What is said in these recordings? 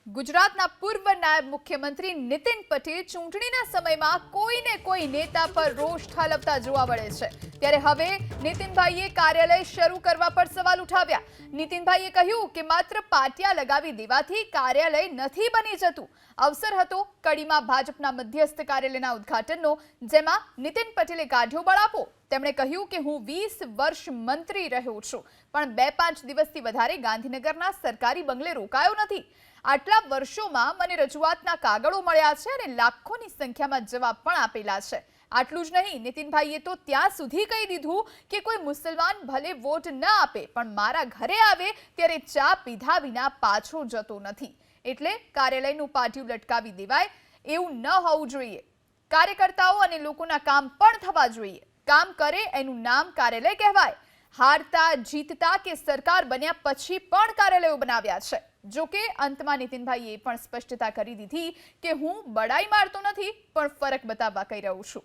ગુજરાતના પૂર્વ નાયબ મુખ્યમંત્રી નીતિન પટેલ ચૂંટણીના સમયમાં કોઈને કોઈ નેતા પર રોષ ઠાલવતા જોવા મળે છે। ત્યારે હવે નીતિનભાઈએ કાર્યાલય શરૂ કરવા પર સવાલ ઉઠાવ્યા। નીતિનભાઈએ કહ્યું કે માત્ર પાટિયા લગાવી દેવાથી કાર્યાલય નથી બની જતું। અવસર હતો કડીમાં ભાજપના મધ્યસ્થ કાર્યાલયના ઉદ્ઘાટનનો, જેમાં નીતિન પટેલે કાઢ્યો બળાપો। તેમણે કહ્યું કે હું 20 વર્ષ મંત્રી રહ્યો છું, પણ 2-5 દિવસથી વધારે ગાંધીનગરના સરકારી બંગલે રોકાયો નથી। આટલા વર્ષોમાં મને રજૂઆતના કાગળો મળ્યા છે અને લાખોની સંખ્યામાં જવાબ પણ આપેલા છે। આટલું જ નહીં, નીતિનભાઈએ તો ત્યાં સુધી કહી દીધું કે કોઈ મુસલમાન ભલે વોટ ન આપે, પણ મારા ઘરે આવે ત્યારે ચા પીધા વિના પાછો જતો નથી। એટલે કાર્યાલયનું પાટિયું લટકાવી દેવાય એવું ન હોવું જોઈએ। કાર્યકર્તાઓ અને લોકોના કામ પણ થવા જોઈએ। કામ કરે એનું નામ કાર્યાલય કહેવાય। હારતા જીતતા કે સરકાર બન્યા પછી પણ કાર્યાલયો બનાવ્યા છે। જો કે અંતમાં નીતિનભાઈએ પણ સ્પષ્ટતા કરી દીધી કે હું બડાઈ મારતો નથી, પણ ફરક બતાવવા કહી રહ્યો છું।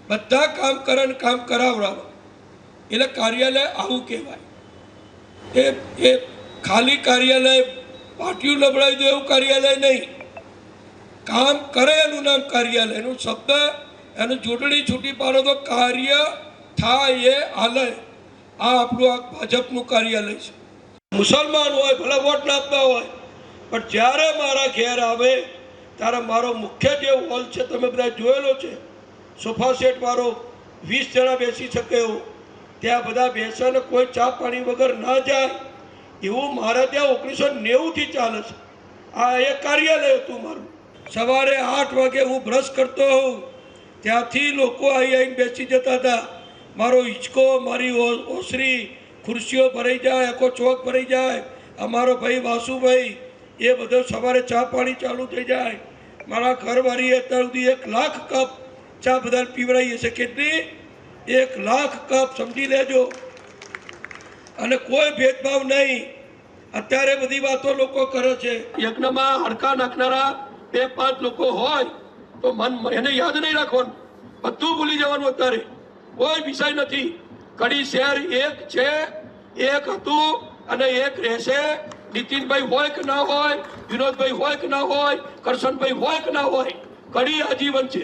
બધા કામ કરે ને કામ કરાવડાવો એટલે કાર્યાલય આવું કહેવાય। એ ખાલી કાર્યાલય પાટિયું લબડાવી દે એવું કાર્યાલય નહીં। કામ કરે એનું નામ કાર્યાલય, એનું શબ્દ એનું જોડણી છૂટી પાડો તો કાર્ય થાય એ આલય। આ આપણું આ ભાજપનું કાર્યાલય છે। મુસલમાન હોય ભલે વોટ ના આપતા હોય, પણ જ્યારે મારા ઘેર આવે ત્યારે મારો મુખ્ય જે હોલ છે તમે બધા જોયેલો છે, સોફા સેટ મારો 20 જણા બેસી શકે એવું, ત્યાં બધા બેસે ને કોઈ ચા પાણી વગર ના જાય એવું મારા ત્યાં 1990થી ચાલે છે। આ એક કાર્યાલય હતું મારું। સવારે 8 વાગે હું બ્રશ કરતો હોઉં ત્યાંથી લોકો આવીને બેસી જતા હતા। મારો હિંચકો, મારી ઓસરી, ખુરશીઓ ભરાઈ જાય, આખો ચોક ભરાઈ જાય। અમારો ભાઈ વાસુભાઈ એ બધો સવારે ચા પાણી ચાલુ થઈ જાય। મારા ઘરવાળીએ અત્યાર સુધી 1 લાખ કપ ચા બધા પીવડાવી હશે। કેટલી? 1 લાખ કપ, સમજી લેજો। અને કોઈ ભેદભાવ નહીં। અત્યારે બધી વાતો લોકો કરે છે, યજ્ઞમાં હડકા નાખનારા 2-5 લોકો હોય તો એને યાદ નહીં રાખવાનું, બધું ભૂલી જવાનું। અત્યારે કોઈ વિષય નથી। કડી શહેર એક છે, એક હતું અને એક રહેશે। નીતિનભાઈ હોય કે ના હોય, વિનોદભાઈ હોય કે ના હોય, કરશનભાઈ હોય કે ના હોય, કડી આજીવન છે।